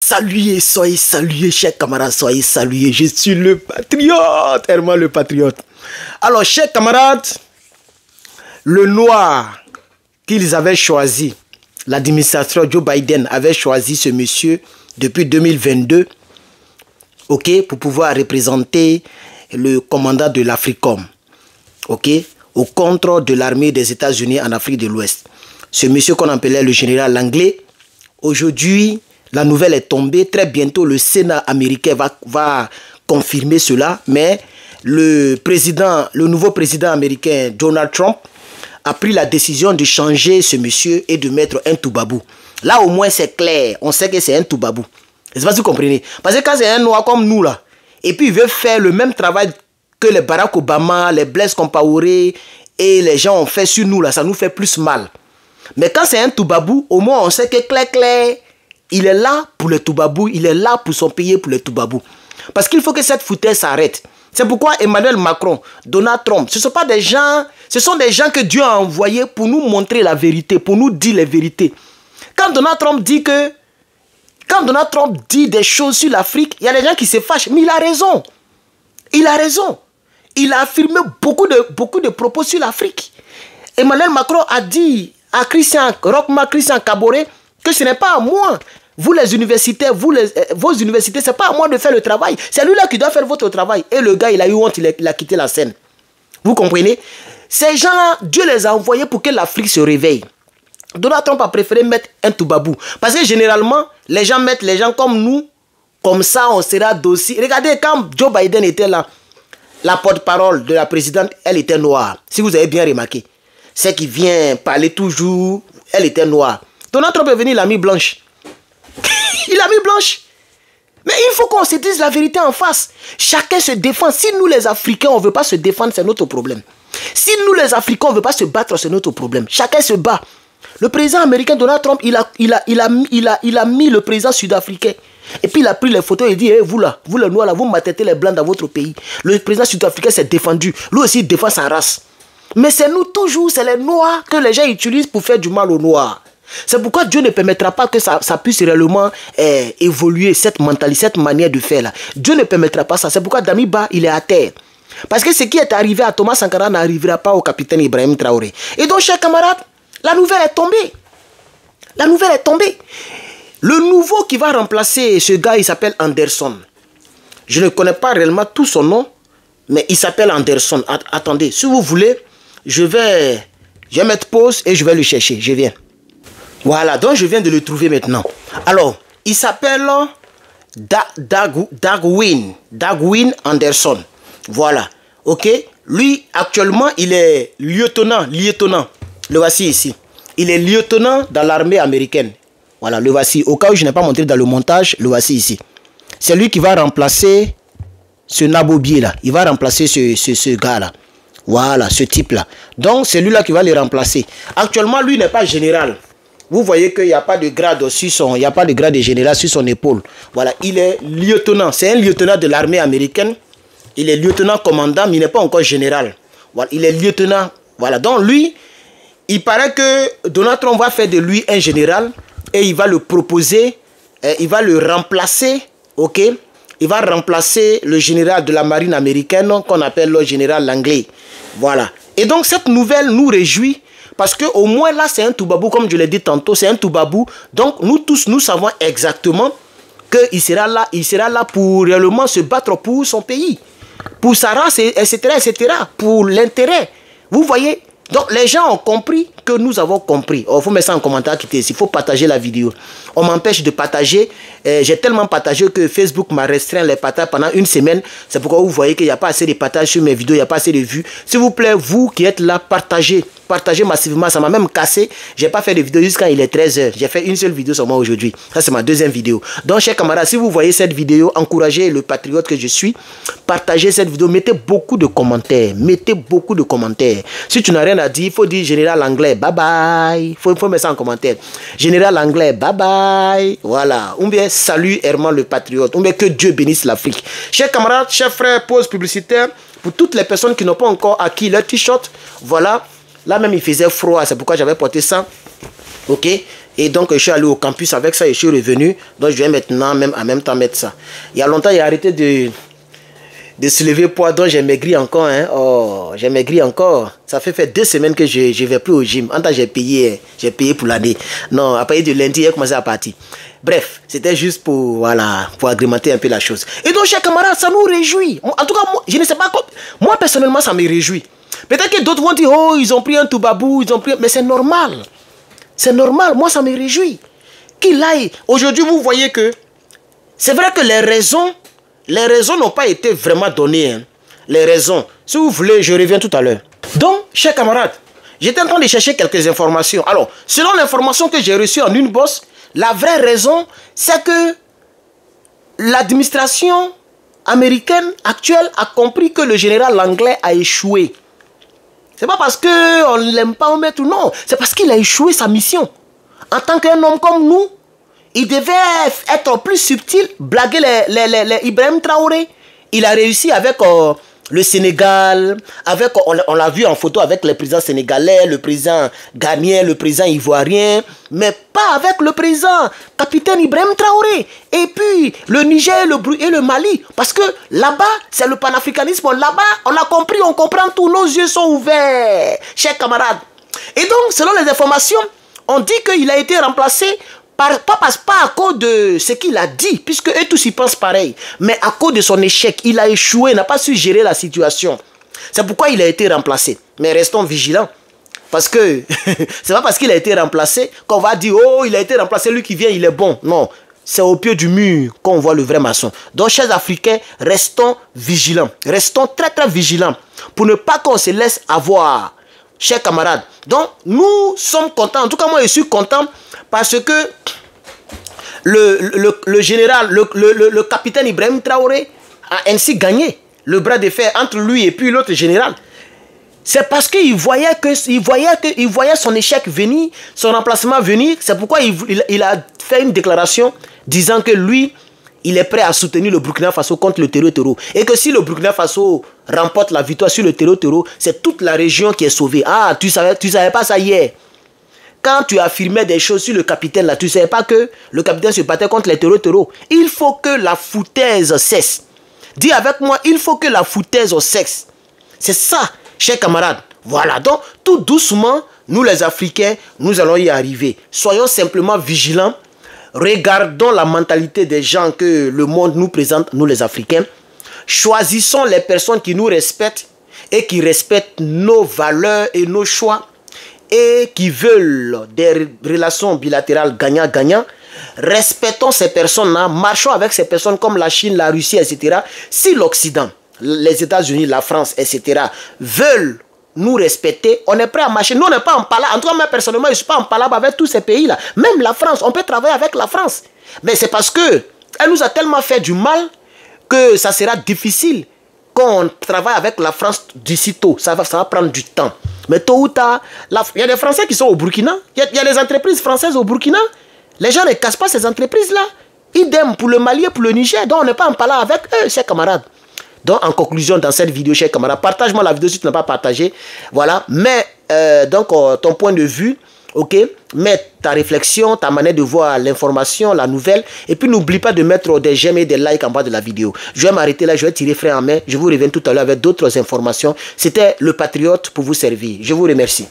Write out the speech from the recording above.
Saluez, soyez salués, chers camarades, soyez salués. Je suis le patriote, Herman le patriote. Alors, chers camarades, le noir qu'ils avaient choisi, l'administration Joe Biden avait choisi ce monsieur depuis 2022, ok, pour pouvoir représenter le commandant de l'Africom, ok, au contre de l'armée des États-Unis en Afrique de l'Ouest. Ce monsieur qu'on appelait le général Langley, aujourd'hui, la nouvelle est tombée. Très bientôt, le Sénat américain va confirmer cela. Mais le nouveau président américain, Donald Trump, a pris la décision de changer ce monsieur et de mettre un Toubabou. Là, au moins, c'est clair. On sait que c'est un Toubabou. Je ne sais pas si vous comprenez. Parce que quand c'est un noir comme nous, là, et puis il veut faire le même travail que les Barack Obama, les Blaise Compaoré et les gens ont fait sur nous, là, ça nous fait plus mal. Mais quand c'est un Toubabou, au moins, on sait que clair, il est là pour le Toubabou, il est là pour son pays, pour le Toubabou. Parce qu'il faut que cette foutaise s'arrête. C'est pourquoi Emmanuel Macron, Donald Trump, ce sont des gens que Dieu a envoyés pour nous montrer la vérité, pour nous dire les vérités. Quand Donald Trump dit des choses sur l'Afrique, il y a des gens qui se fâchent, mais il a raison. Il a raison. Il a affirmé beaucoup de propos sur l'Afrique. Emmanuel Macron a dit à Christian Kaboré que ce n'est pas à moi. Vous les universitaires, vos universités, ce n'est pas à moi de faire le travail. C'est lui-là qui doit faire votre travail. Et le gars, il a eu honte, il a quitté la scène. Vous comprenez? Ces gens-là, Dieu les a envoyés pour que l'Afrique se réveille. Donald Trump a préféré mettre un Toubabou. Parce que généralement, les gens mettent les gens comme nous. Comme ça, on sera docile. Regardez, quand Joe Biden était là, la porte-parole de la présidente, elle était noire. Si vous avez bien remarqué. C'est qui vient parler toujours, elle était noire. Donald Trump est venu, il a mis blanche. Il a mis blanche. Mais il faut qu'on se dise la vérité en face. Chacun se défend. Si nous les Africains, on ne veut pas se défendre, c'est notre problème. Si nous les Africains, on ne veut pas se battre, c'est notre problème. Chacun se bat. Le président américain Donald Trump, il a mis le président sud-africain. Et puis il a pris les photos et il dit, hey, vous là, vous les noirs là, vous maltraitez les blancs dans votre pays. Le président sud-africain s'est défendu. Lui aussi, il défend sa race. Mais c'est nous toujours, c'est les noirs que les gens utilisent pour faire du mal aux noirs. C'est pourquoi Dieu ne permettra pas que ça puisse réellement évoluer, cette mentalité, cette manière de faire là. Dieu ne permettra pas ça. C'est pourquoi Damiba, il est à terre. Parce que ce qui est arrivé à Thomas Sankara n'arrivera pas au capitaine Ibrahim Traoré. Et donc, chers camarades, la nouvelle est tombée. La nouvelle est tombée. Le nouveau qui va remplacer ce gars, il s'appelle Anderson. Je ne connais pas réellement tout son nom, mais il s'appelle Anderson. Attendez, si vous voulez, je vais mettre pause et je vais le chercher. Je viens. Voilà, donc je viens de le trouver maintenant. Alors, il s'appelle Dagwin Anderson. Voilà, ok. Lui, actuellement, il est lieutenant. Le voici ici. Il est lieutenant dans l'armée américaine. Voilà, le voici. Au cas où je n'ai pas montré dans le montage, le voici ici. C'est lui qui va remplacer ce Nabobier là. Il va remplacer ce gars-là. Voilà, ce type-là. Donc, c'est lui-là qui va le remplacer. Actuellement, lui n'est pas général. Vous voyez qu'il n'y a pas de grade sur son, il n'y a pas de grade de général sur son épaule. Voilà, il est lieutenant. C'est un lieutenant de l'armée américaine. Il est lieutenant commandant, mais il n'est pas encore général. Voilà, il est lieutenant. Voilà, donc lui, il paraît que Donald Trump va faire de lui un général et il va le proposer, il va le remplacer, ok? Il va remplacer le général de la marine américaine qu'on appelle le général Langley. Voilà. Et donc cette nouvelle nous réjouit. Parce qu'au moins là, c'est un Toubabou, comme je l'ai dit tantôt, c'est un Toubabou. Donc nous tous, nous savons exactement qu'il sera là pour réellement se battre pour son pays, pour sa race, etc., etc., pour l'intérêt. Vous voyez? Donc les gens ont compris que nous avons compris. Il faut mettre ça en commentaire, quitter ici. Il faut partager la vidéo. On m'empêche de partager. J'ai tellement partagé que Facebook m'a restreint les partages pendant une semaine. C'est pourquoi vous voyez qu'il n'y a pas assez de partages sur mes vidéos, il n'y a pas assez de vues. S'il vous plaît, vous qui êtes là, partagez. Partagez massivement, ça m'a même cassé. Je n'ai pas fait de vidéo jusqu'à il est 13h. J'ai fait une seule vidéo sur moi aujourd'hui. Ça, c'est ma deuxième vidéo. Donc, chers camarades, si vous voyez cette vidéo, encouragez le patriote que je suis. Partagez cette vidéo. Mettez beaucoup de commentaires. Mettez beaucoup de commentaires. Si tu n'as rien à dire, il faut dire Général Anglais, bye bye. Il faut mettre ça en commentaire. Général Anglais, bye bye. Voilà. Ou bien, salut Herman le patriote. Ou bien, que Dieu bénisse l'Afrique. Chers camarades, chers frères, pause publicitaire. Pour toutes les personnes qui n'ont pas encore acquis leur t-shirt, voilà. Là même il faisait froid, c'est pourquoi j'avais porté ça. Ok. Et donc, je suis allé au campus avec ça et je suis revenu. Donc, je vais maintenant en même temps mettre ça. Il y a longtemps, j'ai arrêté de soulever poids, donc j'ai maigri encore. Hein. Oh, j'ai maigri encore. Ça fait 2 semaines que je ne vais plus au gym. En temps, j'ai payé pour l'année. Non, à partir de lundi, j'ai commencé à partir. Bref, c'était juste pour, voilà, pour agrémenter un peu la chose. Et donc, chers camarades, ça nous réjouit. En tout cas, moi, je ne sais pas, moi personnellement, ça me réjouit. Peut-être que d'autres vont dire, oh, ils ont pris un toubabou, ils ont pris... Mais c'est normal. C'est normal, moi ça me réjouit. Qu'il aille. Aujourd'hui, vous voyez que c'est vrai que les raisons n'ont pas été vraiment données. Hein. Les raisons. Si vous voulez, je reviens tout à l'heure. Donc, chers camarades, j'étais en train de chercher quelques informations. Alors, selon l'information que j'ai reçue en une bosse, la vraie raison, c'est que l'administration américaine actuelle a compris que le général anglais a échoué. C'est pas parce qu'on ne l'aime pas, on met tout, non. C'est parce qu'il a échoué sa mission. En tant qu'un homme comme nous, il devait être plus subtil, blaguer les Ibrahim Traoré. Il a réussi avec le Sénégal, on l'a vu en photo avec le président sénégalais, le président ghanéen, le président ivoirien, mais pas avec le président capitaine Ibrahim Traoré. Et puis le Niger et le Mali, parce que là-bas, c'est le panafricanisme. Là-bas, on a compris, on comprend tout, nos yeux sont ouverts, chers camarades. Et donc, selon les informations, on dit qu'il a été remplacé pas à cause de ce qu'il a dit, puisque eux tous y pensent pareil, mais à cause de son échec. Il a échoué, n'a pas su gérer la situation. C'est pourquoi il a été remplacé. Mais restons vigilants. Parce que c'est pas parce qu'il a été remplacé qu'on va dire, oh, il a été remplacé, lui qui vient, il est bon. Non, c'est au pied du mur qu'on voit le vrai maçon. Donc, chers Africains, restons vigilants. Restons très, très vigilants pour ne pas qu'on se laisse avoir. Chers camarades, donc nous sommes contents, en tout cas moi je suis content parce que le général, le capitaine Ibrahim Traoré a ainsi gagné le bras de fer entre lui et puis l'autre général. C'est parce qu'il voyait son échec venir, son remplacement venir, c'est pourquoi il a fait une déclaration disant que lui, il est prêt à soutenir le Burkina Faso contre le terreau. Et que si le Burkina Faso remporte la victoire sur le terreau, c'est toute la région qui est sauvée. Ah, tu savais pas ça hier. Quand tu affirmais des choses sur le capitaine, là, tu ne savais pas que le capitaine se battait contre les terreau. Il faut que la foutaise cesse. Dis avec moi, il faut que la foutaise cesse. C'est ça, chers camarades. Voilà, donc tout doucement, nous les Africains, nous allons y arriver. Soyons simplement vigilants. Regardons la mentalité des gens que le monde nous présente, nous les Africains. Choisissons les personnes qui nous respectent et qui respectent nos valeurs et nos choix et qui veulent des relations bilatérales gagnant-gagnant. Respectons ces personnes-là, marchons avec ces personnes comme la Chine, la Russie, etc. Si l'Occident, les États-Unis, la France, etc. veulent nous respecter, on est prêt à marcher. Nous, on n'est pas en palabre. En tout cas, moi, personnellement, je ne suis pas en palabre avec tous ces pays-là. Même la France, on peut travailler avec la France. Mais c'est parce qu'elle nous a tellement fait du mal que ça sera difficile qu'on travaille avec la France d'ici tôt. Ça va prendre du temps. Mais tôt ou tard, il y a des Français qui sont au Burkina. Il y a des entreprises françaises au Burkina. Les gens ne cassent pas ces entreprises-là. Idem pour le Mali et pour le Niger. Donc, on n'est pas en palabre avec eux, chers camarades. Donc, en conclusion, dans cette vidéo, chers camarades, partage-moi la vidéo si tu n'as pas partagé. Voilà. Mais, ton point de vue, ok, mets ta réflexion, ta manière de voir l'information, la nouvelle. Et puis, n'oublie pas de mettre des j'aime et des likes en bas de la vidéo. Je vais m'arrêter là, je vais tirer frein en main. Je vous reviens tout à l'heure avec d'autres informations. C'était le Patriote pour vous servir. Je vous remercie.